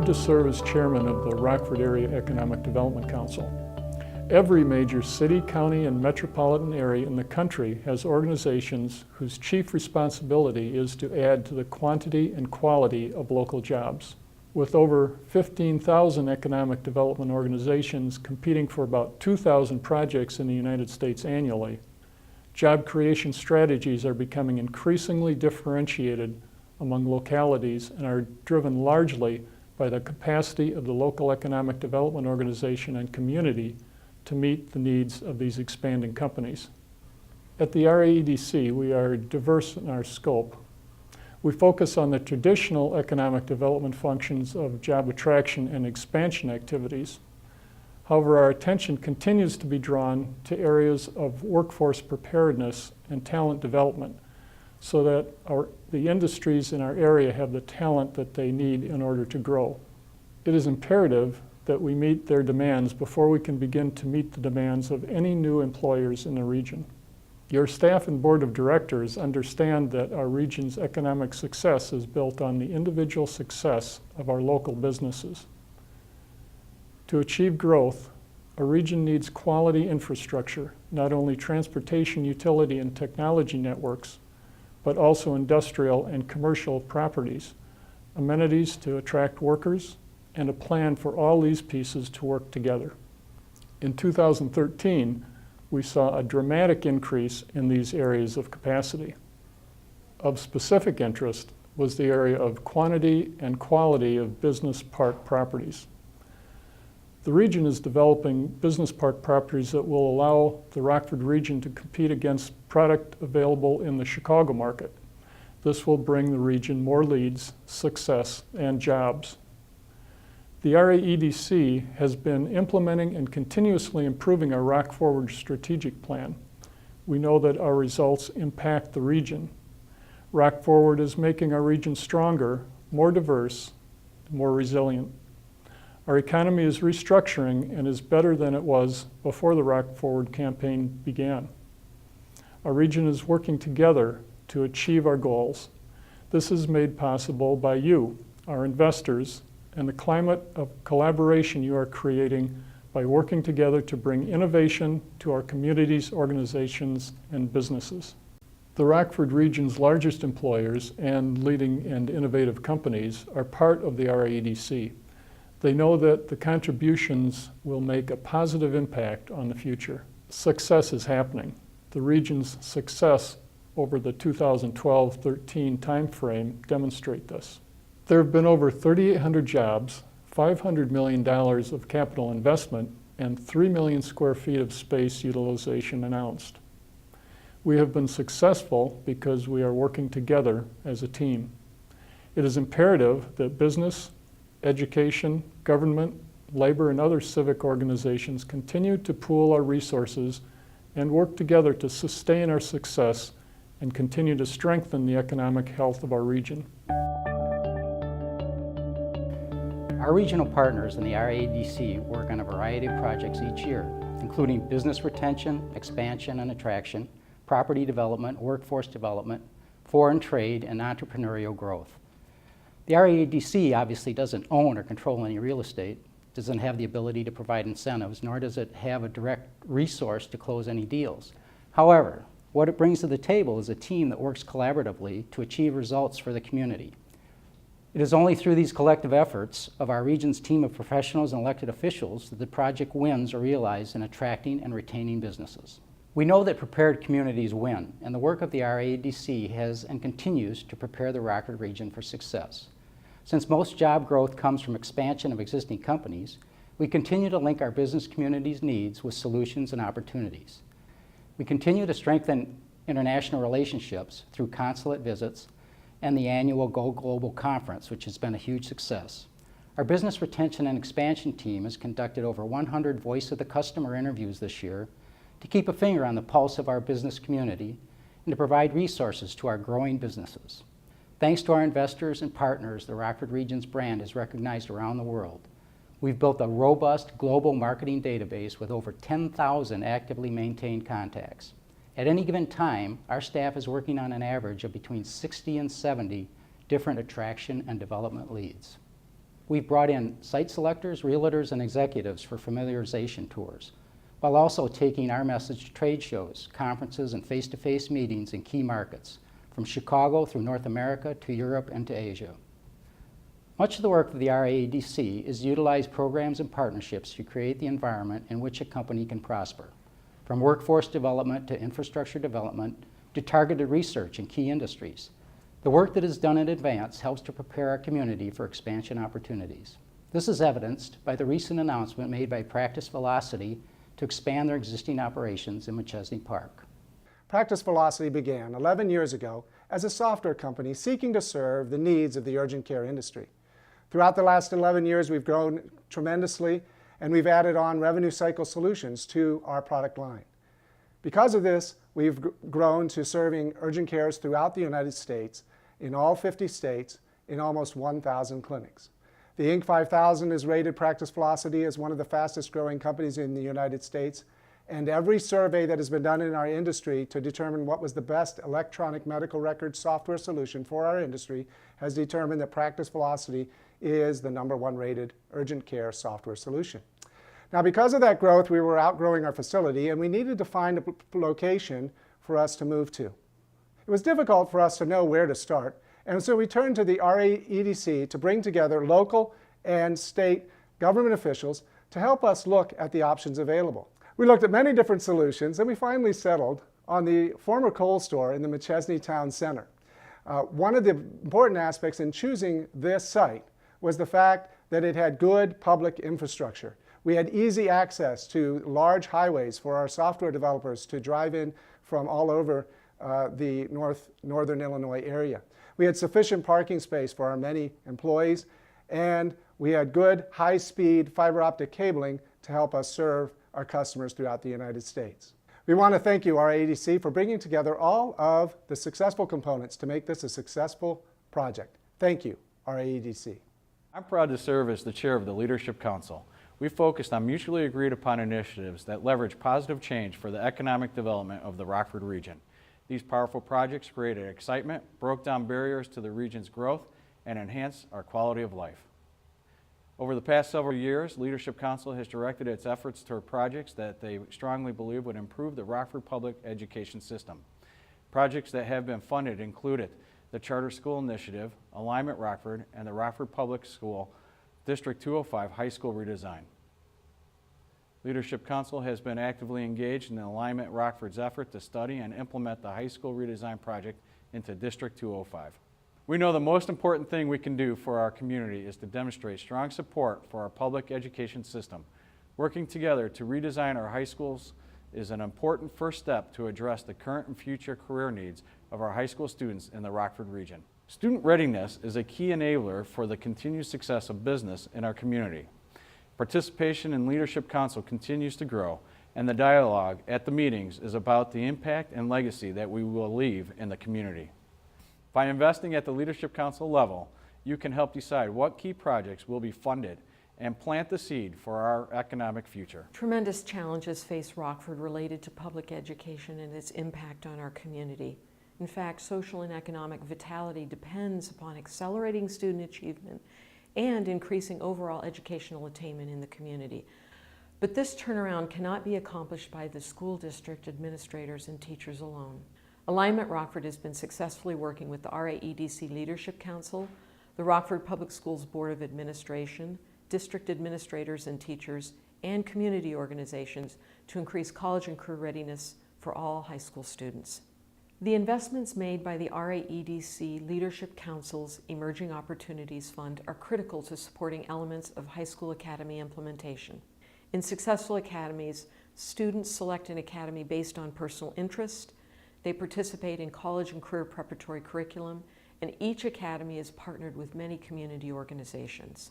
to serve as chairman of the Rockford Area Economic Development Council. Every major city, county, and metropolitan area in the country has organizations whose chief responsibility is to add to the quantity and quality of local jobs. With over 15,000 economic development organizations competing for about 2,000 projects in the United States annually, job creation strategies are becoming increasingly differentiated among localities and are driven largely by the capacity of the local economic development organization and community to meet the needs of these expanding companies. At the RAEDC, we are diverse in our scope. We focus on the traditional economic development functions of job attraction and expansion activities. However, our attention continues to be drawn to areas of workforce preparedness and talent development so that the industries in our area have the talent that they need in order to grow. It is imperative that we meet their demands before we can begin to meet the demands of any new employers in the region. Your staff and board of directors understand that our region's economic success is built on the individual success of our local businesses. To achieve growth, a region needs quality infrastructure, not only transportation, utility, and technology networks, but also industrial and commercial properties, amenities to attract workers, and a plan for all these pieces to work together. In 2013, we saw a dramatic increase in these areas of capacity. Of specific interest was the area of quantity and quality of business park properties. The region is developing business park properties that will allow the Rockford region to compete against product available in the Chicago market. This will bring the region more leads, success, and jobs. The RAEDC has been implementing and continuously improving our Rockford strategic plan. We know that our results impact the region. Rockford is making our region stronger, more diverse, more resilient. Our economy is restructuring and is better than it was before the Rockford campaign began. Our region is working together to achieve our goals. This is made possible by you, our investors, and the climate of collaboration you are creating by working together to bring innovation to our communities, organizations, and businesses. The Rockford region's largest employers and leading and innovative companies are part of the RAEDC. They know that the contributions will make a positive impact on the future. Success is happening. The region's success over the 2012-13 timeframe demonstrate this. There have been over 3,800 jobs, $500 million of capital investment, and 3 million square feet of space utilization announced. We have been successful because we are working together as a team. It is imperative that business, education, government, labor, and other civic organizations continue to pool our resources and work together to sustain our success and continue to strengthen the economic health of our region. Our regional partners in the RAEDC work on a variety of projects each year, including business retention, expansion and attraction, property development, workforce development, foreign trade, and entrepreneurial growth. The RAEDC obviously doesn't own or control any real estate, doesn't have the ability to provide incentives, nor does it have a direct resource to close any deals. However, what it brings to the table is a team that works collaboratively to achieve results for the community. It is only through these collective efforts of our region's team of professionals and elected officials that the project wins are realized in attracting and retaining businesses. We know that prepared communities win, and the work of the RAEDC has and continues to prepare the Rockford region for success. Since most job growth comes from expansion of existing companies, we continue to link our business community's needs with solutions and opportunities. We continue to strengthen international relationships through consulate visits and the annual Go Global Conference, which has been a huge success. Our business retention and expansion team has conducted over 100 voice of the customer interviews this year to keep a finger on the pulse of our business community and to provide resources to our growing businesses. Thanks to our investors and partners, the Rockford region's brand is recognized around the world. We've built a robust global marketing database with over 10,000 actively maintained contacts. At any given time, our staff is working on an average of between 60 and 70 different attraction and development leads. We've brought in site selectors, realtors, and executives for familiarization tours, while also taking our message to trade shows, conferences, and face-to-face meetings in key markets, from Chicago through North America to Europe and to Asia. Much of the work of the RAEDC is to utilize programs and partnerships to create the environment in which a company can prosper, from workforce development to infrastructure development to targeted research in key industries. The work that is done in advance helps to prepare our community for expansion opportunities. This is evidenced by the recent announcement made by Practice Velocity to expand their existing operations in McChesney Park. Practice Velocity began 11 years ago as a software company seeking to serve the needs of the urgent care industry. Throughout the last 11 years, we've grown tremendously, and we've added on revenue cycle solutions to our product line. Because of this, we've grown to serving urgent cares throughout the United States, in all 50 states, in almost 1,000 clinics. The Inc. 5000 has rated Practice Velocity as one of the fastest growing companies in the United States, and every survey that has been done in our industry to determine what was the best electronic medical record software solution for our industry has determined that Practice Velocity is the #1 rated urgent care software solution. Now, because of that growth, we were outgrowing our facility, and we needed to find a location for us to move to. It was difficult for us to know where to start, and so we turned to the RAEDC to bring together local and state government officials to help us look at the options available. We looked at many different solutions, and we finally settled on the former Kohl's store in the McChesney Town Center. One of the important aspects in choosing this site was the fact that it had good public infrastructure. We had easy access to large highways for our software developers to drive in from all over the northern Illinois area. We had sufficient parking space for our many employees, and we had good high-speed fiber optic cabling to help us serve our customers throughout the United States. We want to thank you, RAEDC, for bringing together all of the successful components to make this a successful project. Thank you, RAEDC. I'm proud to serve as the chair of the Leadership Council. We focused on mutually agreed upon initiatives that leverage positive change for the economic development of the Rockford region. These powerful projects created excitement, broke down barriers to the region's growth, and enhanced our quality of life. Over the past several years, Leadership Council has directed its efforts toward projects that they strongly believe would improve the Rockford public education system. Projects that have been funded included the Charter School Initiative, Alignment Rockford, and the Rockford Public School District 205 High School redesign. Leadership Council has been actively engaged in Alignment Rockford's effort to study and implement the high school redesign project into District 205. We know the most important thing we can do for our community is to demonstrate strong support for our public education system. Working together to redesign our high schools is an important first step to address the current and future career needs of our high school students in the Rockford region. Student readiness is a key enabler for the continued success of business in our community. Participation in Leadership Council continues to grow, and the dialogue at the meetings is about the impact and legacy that we will leave in the community. By investing at the Leadership Council level, you can help decide what key projects will be funded and plant the seed for our economic future. Tremendous challenges face Rockford related to public education and its impact on our community. In fact, social and economic vitality depends upon accelerating student achievement and increasing overall educational attainment in the community. But this turnaround cannot be accomplished by the school district administrators and teachers alone. Alignment Rockford has been successfully working with the RAEDC Leadership Council, the Rockford Public Schools Board of Administration, district administrators and teachers, and community organizations to increase college and career readiness for all high school students. The investments made by the RAEDC Leadership Council's Emerging Opportunities Fund are critical to supporting elements of high school academy implementation. In successful academies, students select an academy based on personal interest, they participate in college and career preparatory curriculum, and each academy is partnered with many community organizations.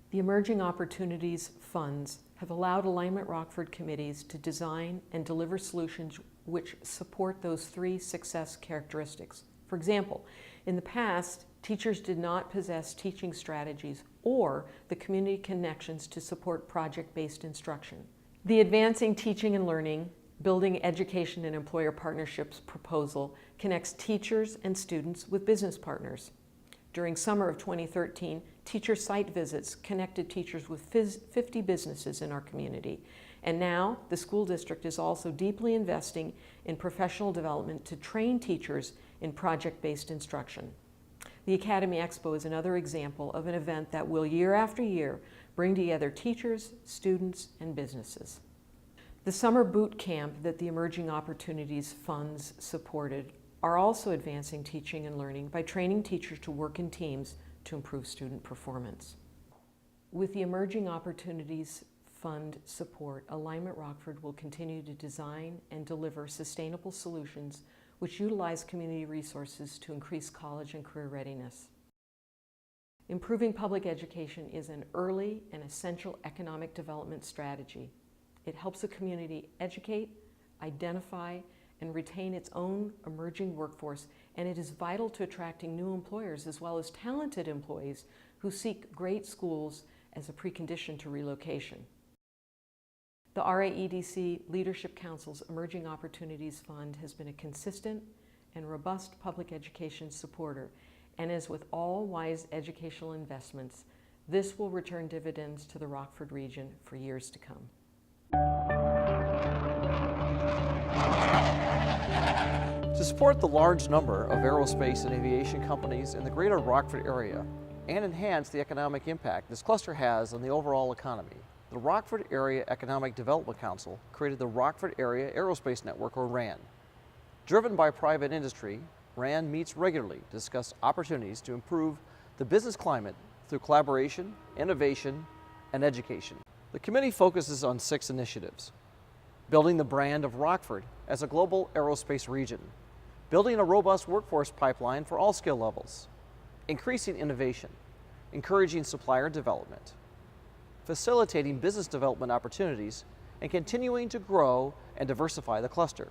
The Emerging Opportunities Funds have allowed Alignment Rockford committees to design and deliver solutions which support those three success characteristics. For example, in the past, teachers did not possess teaching strategies or the community connections to support project-based instruction. The Advancing Teaching and Learning, Building Education and Employer Partnerships proposal connects teachers and students with business partners. During summer of 2013, Teacher site visits connected teachers with 50 businesses in our community. And now the school district is also deeply investing in professional development to train teachers in project-based instruction. The Academy Expo is another example of an event that will, year after year, bring together teachers, students, and businesses. The summer boot camp that the Emerging Opportunities Funds supported are also advancing teaching and learning by training teachers to work in teams to improve student performance. With the Emerging Opportunities Fund support, Alignment Rockford will continue to design and deliver sustainable solutions which utilize community resources to increase college and career readiness. Improving public education is an early and essential economic development strategy. It helps a community educate, identify, and retain its own emerging workforce, and it is vital to attracting new employers as well as talented employees who seek great schools as a precondition to relocation. The RAEDC Leadership Council's Emerging Opportunities Fund has been a consistent and robust public education supporter, and as with all wise educational investments, this will return dividends to the Rockford region for years to come. To support the large number of aerospace and aviation companies in the greater Rockford area and enhance the economic impact this cluster has on the overall economy, the Rockford Area Economic Development Council created the Rockford Area Aerospace Network, or RAN. Driven by private industry, RAN meets regularly to discuss opportunities to improve the business climate through collaboration, innovation, and education. The committee focuses on 6 initiatives: building the brand of Rockford as a global aerospace region, building a robust workforce pipeline for all skill levels, increasing innovation, encouraging supplier development, facilitating business development opportunities, and continuing to grow and diversify the cluster.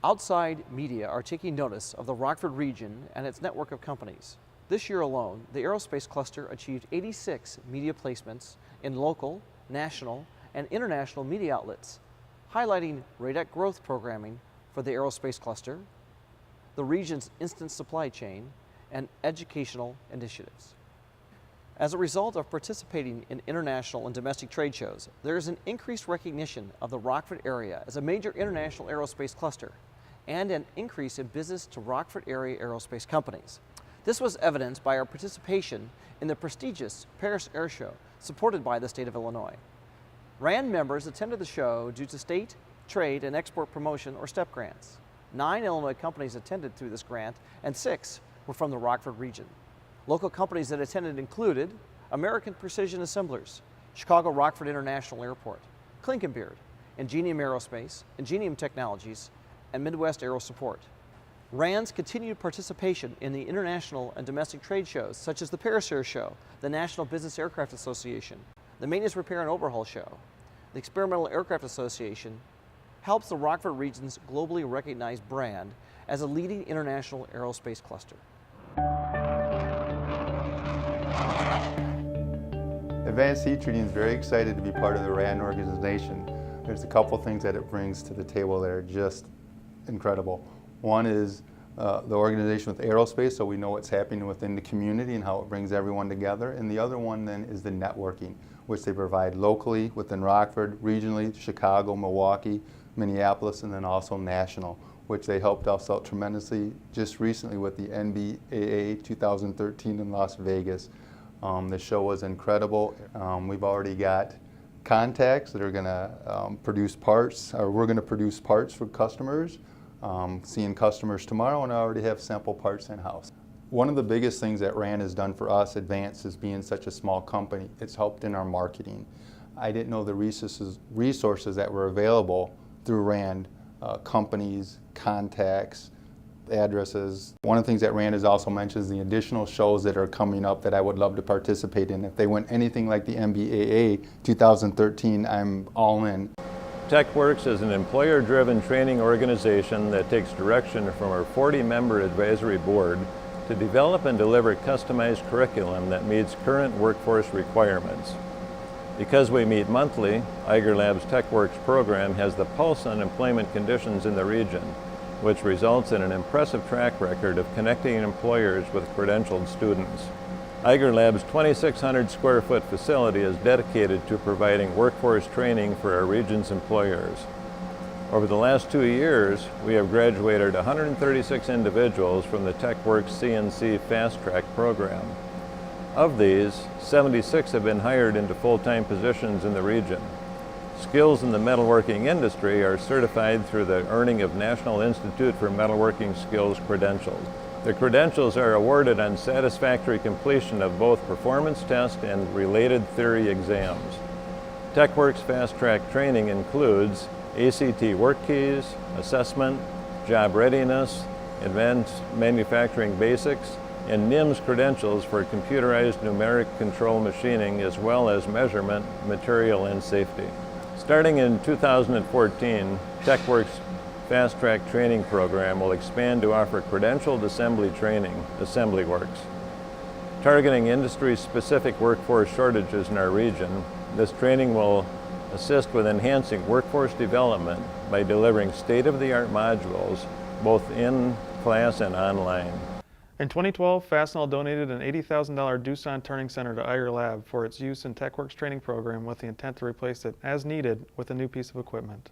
Outside media are taking notice of the Rockford region and its network of companies. This year alone, the aerospace cluster achieved 86 media placements in local, national, and international media outlets, highlighting RADEC growth programming for the aerospace cluster, the region's instant supply chain, and educational initiatives. As a result of participating in international and domestic trade shows, there is an increased recognition of the Rockford area as a major international aerospace cluster and an increase in business to Rockford area aerospace companies. This was evidenced by our participation in the prestigious Paris Air Show supported by the state of Illinois. RAN members attended the show due to state, trade, and export promotion or STEP grants. 9 Illinois companies attended through this grant, and 6 were from the Rockford region. Local companies that attended included American Precision Assemblers, Chicago Rockford International Airport, Klinkenbeard, Ingenium Aerospace, Ingenium Technologies, and Midwest Aero Support. RAN's continued participation in the international and domestic trade shows such as the Paris Air Show, the National Business Aircraft Association, the Maintenance Repair and Overhaul Show, the Experimental Aircraft Association, helps the Rockford region's globally recognized brand as a leading international aerospace cluster. Advanced Heat Treating is very excited to be part of the RAN organization. There's a couple things that it brings to the table that are just incredible. One is the organization with aerospace, so we know what's happening within the community and how it brings everyone together. And the other one then is the networking, which they provide locally within Rockford, regionally, Chicago, Milwaukee, Minneapolis, and then also national, which they helped us out tremendously just recently with the NBAA 2013 in Las Vegas. The show was incredible. We've already got contacts that are going to produce parts, or we're going to produce parts for customers, seeing customers tomorrow, and I already have sample parts in-house. One of the biggest things that RAN has done for us, Advanced, is being such a small company. It's helped in our marketing. I didn't know the resources that were available through RAN, companies, contacts, addresses. One of the things that RAN has also mentioned is the additional shows that are coming up that I would love to participate in. If they went anything like the MBAA 2013, I'm all in. TechWorks is an employer-driven training organization that takes direction from our 40-member advisory board to develop and deliver customized curriculum that meets current workforce requirements. Because we meet monthly, Eiger Lab's TechWorks program has the pulse on employment conditions in the region, which results in an impressive track record of connecting employers with credentialed students. Eiger Lab's 2,600 square foot facility is dedicated to providing workforce training for our region's employers. Over the last 2 years, we have graduated 136 individuals from the TechWorks CNC Fast Track program. Of these, 76 have been hired into full-time positions in the region. Skills in the metalworking industry are certified through the earning of National Institute for Metalworking Skills credentials. The credentials are awarded on satisfactory completion of both performance test and related theory exams. TechWorks Fast Track training includes ACT work keys, assessment, job readiness, advanced manufacturing basics, and NIMS credentials for computerized numeric control machining, as well as measurement, material, and safety. Starting in 2014, TechWorks Fast Track training program will expand to offer credentialed assembly training, AssemblyWorks. Targeting industry-specific workforce shortages in our region, this training will assist with enhancing workforce development by delivering state-of-the-art modules, both in class and online. In 2012, Fastenal donated an $80,000 Doosan Turning Center to Eiger Lab for its use in TechWorks training program with the intent to replace it as needed with a new piece of equipment.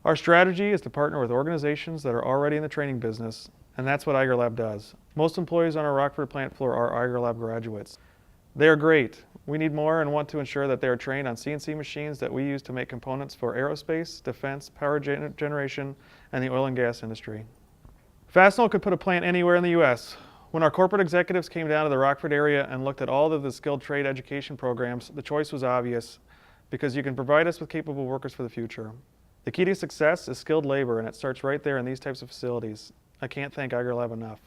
Our strategy is to partner with organizations that are already in the training business, and that's what Eiger Lab does. Most employees on our Rockford plant floor are Eiger Lab graduates. They are great. We need more and want to ensure that they are trained on CNC machines that we use to make components for aerospace, defense, power generation, and the oil and gas industry. Fastenal could put a plant anywhere in the U.S. When our corporate executives came down to the Rockford area and looked at all of the skilled trade education programs, the choice was obvious, because you can provide us with capable workers for the future. The key to success is skilled labor, and it starts right there in these types of facilities. I can't thank Eiger Lab enough.